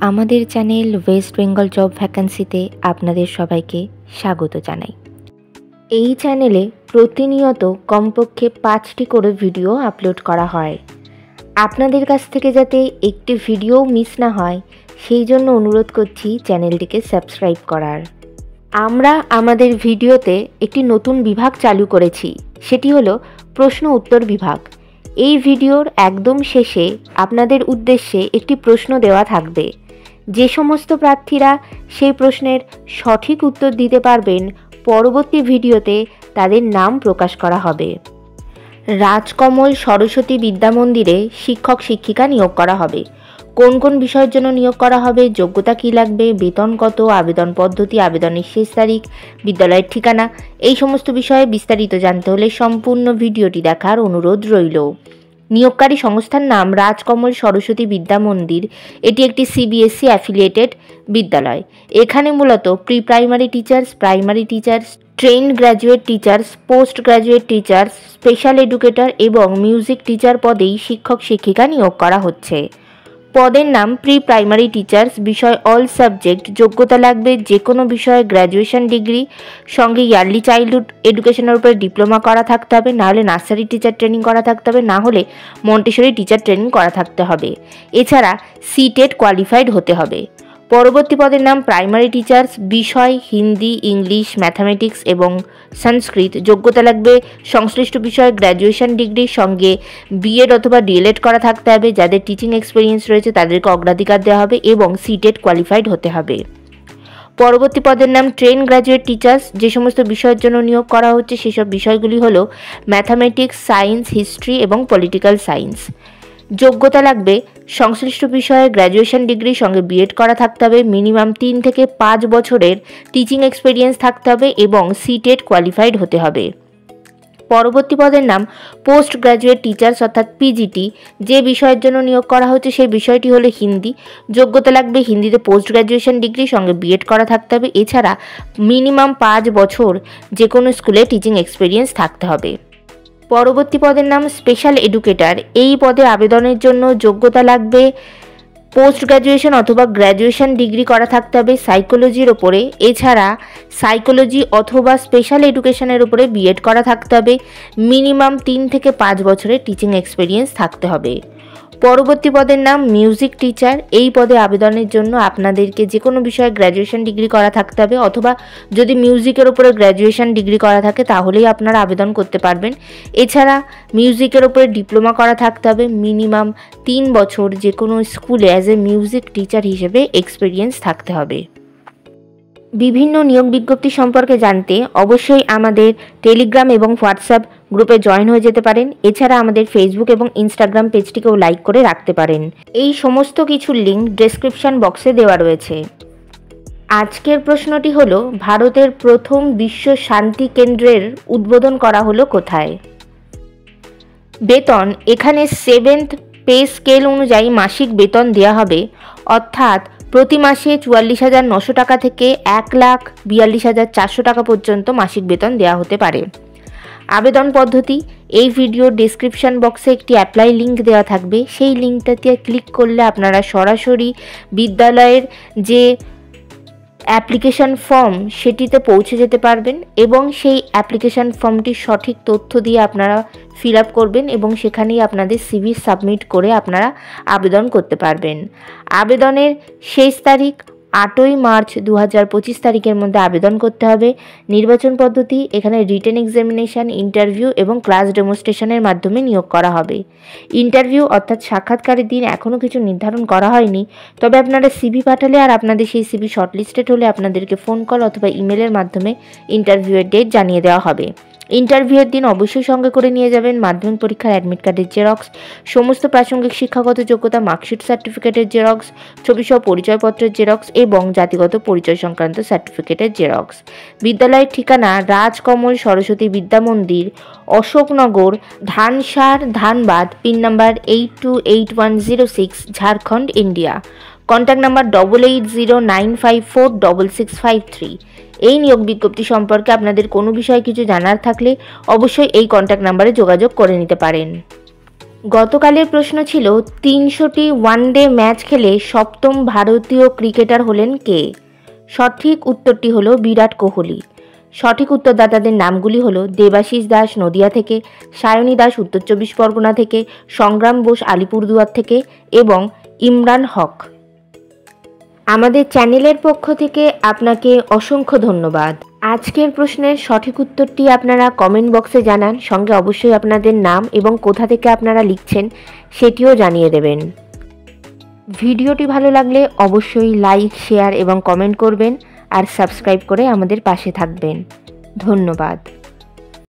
আমাদের channel West Bengal job ভ্যাকান্সিতে আপনাদের সবাইকে স্বাগত জানাই। এই চ্যানেলে প্রতিনিয়ত কমপক্ষে 5টি করে ভিডিও আপলোড করা হয়। আপনাদের কাছ থেকে যাতে একটি ভিডিও মিস না হয় সেই জন্য অনুরোধ করছি চ্যানেলটিকে সাবস্ক্রাইব করার। আমরা আমাদের ভিডিওতে একটি নতুন বিভাগ চালু করেছি, সেটি হলো প্রশ্ন উত্তর বিভাগ। এই ভিডিওর একদম শেষে আপনাদের উদ্দেশ্যে একটি প্রশ্ন দেওয়া থাকবে। যে সমস্ত প্রার্থীরা সেই প্রশ্নের সঠিক উত্তর দিতে পারবেন, পরবর্তী ভিডিওতে তাদের নাম প্রকাশ করা হবে। রাজকমল সরস্বতী বিদ্যা মন্দিরে শিক্ষক শিক্ষিকা নিয়োগ করা হবে। কোন কোন বিষয়ের জন্য নিয়োগ করা হবে, যোগ্যতা কী লাগবে, বেতন কত, আবেদন পদ্ধতি, আবেদনের শেষ তারিখ, বিদ্যালয়ের ঠিকানা, এই সমস্ত বিষয়ে বিস্তারিত জানতে হলে সম্পূর্ণ ভিডিওটি দেখার অনুরোধ রইল। নিয়োগকারী সংস্থার নাম রাজকমল সরস্বতী বিদ্যা মন্দির। এটি একটি সিবিএসই অ্যাফিলিয়েটেড বিদ্যালয়। এখানে মূলত pre primary teachers, primary teachers, trend graduate teachers, post graduate teachers, special educator এবং মিউজিক টিচার পদেই শিক্ষক শিক্ষিকা নিয়োগ করা হচ্ছে। পদের নাম প্রি প্রাইমারি টিচার্স, বিষয় অল সাবজেক্ট, যোগ্যতা লাগবে যে কোনো বিষয়ে গ্র্যাজুয়েশন ডিগ্রি, সঙ্গে ইয়ারলি চাইল্ডহুড এডুকেশনের উপরে ডিপ্লোমা করা থাকতে হবে, নাহলে নার্সারি টিচার ট্রেনিং করা থাকতে হবে, না হলে মন্টেসরি টিচার ট্রেনিং করা থাকতে হবে। এছাড়া সিটেট কোয়ালিফাইড হতে হবে। পরবর্তী পদের নাম প্রাইমারি টিচার্স, বিষয় হিন্দি, ইংলিশ, ম্যাথামেটিক্স এবং সংস্কৃত, যোগ্যতা লাগবে সংশ্লিষ্ট বিষয়ে গ্র্যাজুয়েশন ডিগ্রির সঙ্গে বিএড অথবা ডিএলএড করা থাকতে হবে। যাদের টিচিং এক্সপিরিয়েন্স রয়েছে তাদেরকে অগ্রাধিকার দেওয়া হবে এবং সিটেট কোয়ালিফাইড হতে হবে। পরবর্তী পদের নাম ট্রেন গ্র্যাজুয়েট টিচার্স। যে সমস্ত বিষয়ের জন্য নিয়োগ করা হচ্ছে সেসব বিষয়গুলি হলো ম্যাথামেটিক্স, সায়েন্স, হিস্ট্রি এবং পলিটিক্যাল সায়েন্স। যোগ্যতা লাগবে সংশ্লিষ্ট বিষয়ে গ্র্যাজুয়েশন ডিগ্রির সঙ্গে বিএড করা থাকতে হবে, মিনিমাম 3 থেকে 5 বছরের টিচিং এক্সপিরিয়েন্স থাকতে হবে এবং সিটেট কোয়ালিফাইড হতে হবে। পরবর্তী পদের নাম পোস্ট গ্র্যাজুয়েট টিচার্স অর্থাৎ পিজিটি। যে বিষয়ের জন্য নিয়োগ করা হচ্ছে সেই বিষয়টি হলো হিন্দি। যোগ্যতা লাগবে হিন্দিতে পোস্ট গ্র্যাজুয়েশন ডিগ্রির সঙ্গে বিএড করা থাকতে হবে। এছাড়া মিনিমাম 5 বছর যে কোনো স্কুলে টিচিং এক্সপিরিয়েন্স থাকতে হবে। পরবর্তী পদের নাম স্পেশাল এডুকেটর। এই পদে আবেদনের জন্য যোগ্যতা লাগবে পোস্ট গ্র্যাজুয়েশন অথবা গ্র্যাজুয়েশন ডিগ্রি করা থাকতে হবে সাইকোলজির ওপরে। এছাড়া সাইকোলজি অথবা স্পেশাল এডুকেশনের উপরে বিএড করা থাকতে হবে। মিনিমাম 3 থেকে 5 বছরের টিচিং এক্সপিরিয়েন্স থাকতে হবে। পরবর্তী পদের নাম মিউজিক টিচার। এই পদে আবেদনের জন্য আপনাদেরকে যে কোনো বিষয়ে গ্র্যাজুয়েশন ডিগ্রি করা থাকতে হবে, অথবা যদি মিউজিকের উপরে গ্র্যাজুয়েশন ডিগ্রি করা থাকে তাহলেই আপনারা আবেদন করতে পারবেন। এছাড়া মিউজিকের উপরে ডিপ্লোমা করা থাকতে হবে। মিনিমাম 3 বছর যে কোনো স্কুলে অ্যাজ এ মিউজিক টিচার হিসেবে এক্সপিরিয়েন্স থাকতে হবে। বিভিন্ন নিয়োগ বিজ্ঞপ্তি সম্পর্কে জানতে অবশ্যই আমাদের টেলিগ্রাম এবং হোয়াটসঅ্যাপ গ্রুপে জয়েন হয়ে যেতে পারেন। এছাড়া আমাদের ফেসবুক এবং ইনস্টাগ্রাম পেজটিকেও লাইক করে রাখতে পারেন। এই সমস্ত কিছুর লিঙ্ক ডেসক্রিপশন বক্সে দেওয়া রয়েছে। আজকের প্রশ্নটি হলো, ভারতের প্রথম বিশ্ব শান্তি কেন্দ্রের উদ্বোধন করা হলো কোথায়? বেতন, এখানে 7th পে স্কেল অনুযায়ী মাসিক বেতন দেওয়া হবে, অর্থাৎ প্রতি মাসে 44,900 টাকা থেকে 1,42,400 টাকা পর্যন্ত মাসিক বেতন দেওয়া হতে পারে। আবেদন পদ্ধতি, এই ভিডিওর ডেসক্রিপশন বক্সে একটি অ্যাপ্লাই লিঙ্ক দেওয়া থাকবে। সেই লিঙ্কটাতে ক্লিক করলে আপনারা সরাসরি বিদ্যালয়ের যে অ্যাপ্লিকেশন ফর্ম সেটিতে পৌঁছে যেতে পারবেন এবং সেই অ্যাপ্লিকেশন ফর্মটির সঠিক তথ্য দিয়ে আপনারা ফিল আপ করবেন এবং সেখানেই আপনাদের সিভি সাবমিট করে আপনারা আবেদন করতে পারবেন। আবেদনের শেষ তারিখ 8ই মার্চ 2025 তারিখের মধ্যে আবেদন করতে হবে। নির্বাচন পদ্ধতি, এখানে রিটেন এক্সামিনেশান, ইন্টারভিউ এবং ক্লাস ডেমনস্ট্রেশনের মাধ্যমে নিয়োগ করা হবে। ইন্টারভিউ অর্থাৎ সাক্ষাৎকারের দিন এখনও কিছু নির্ধারণ করা হয়নি, তবে আপনারা সিভি পাঠালে আর আপনাদের সেই সিভি শর্টলিস্টেড হলে আপনাদেরকে ফোন কল অথবা ইমেলের মাধ্যমে ইন্টারভিউয়ের ডেট জানিয়ে দেওয়া হবে। ইন্টারভিউয়ের দিন অবশ্যই সঙ্গে করে নিয়ে যাবেন মাধ্যমিক পরীক্ষার অ্যাডমিট কার্ডের জেরক্স, সমস্ত প্রাসঙ্গিক শিক্ষাগত যোগ্যতা মার্কশিট সার্টিফিকেটের জেরক্স, ছবিসহ পরিচয়পত্রের জেরক্স এবং জাতিগত পরিচয় সংক্রান্ত সার্টিফিকেটের জেরক্স। বিদ্যালয়ের ঠিকানা Rajkamal Saraswati Vidya Mandir, Ashoknagar, Dhansar, Dhanbad, pin number 828106, Jharkhand, India. Contact number 8809546653। এই নিয়োগ বিজ্ঞপ্তি সম্পর্কে আপনাদের কোনো বিষয়ে কিছু জানার থাকলে অবশ্যই এই কন্ট্যাক্ট নাম্বারে যোগাযোগ করে নিতে পারেন। গতকালের প্রশ্ন ছিল 300টি ওয়ানডে ম্যাচ খেলে সপ্তম ভারতীয় ক্রিকেটার হলেন কে? সঠিক উত্তরটি হলো বিরাট কোহলি। সঠিক উত্তরদাতাদের নামগুলি হলো দেবাশিস দাস নদিয়া থেকে, সায়নী দাস উত্তর 24 পরগনা থেকে, সংগ্রাম বোস আলিপুরদুয়ার থেকে এবং ইমরান হক। আমাদের চ্যানেলের পক্ষ থেকে আপনাকে অসংখ্য ধন্যবাদ। আজকের প্রশ্নের সঠিক উত্তরটি আপনারা কমেন্ট বক্সে জানান, সঙ্গে অবশ্যই আপনাদের নাম এবং কোথা থেকে আপনারা লিখছেন সেটিও জানিয়ে দেবেন। ভিডিওটি ভালো লাগলে অবশ্যই লাইক, শেয়ার এবং কমেন্ট করবেন আর সাবস্ক্রাইব করে আমাদের পাশে থাকবেন। ধন্যবাদ।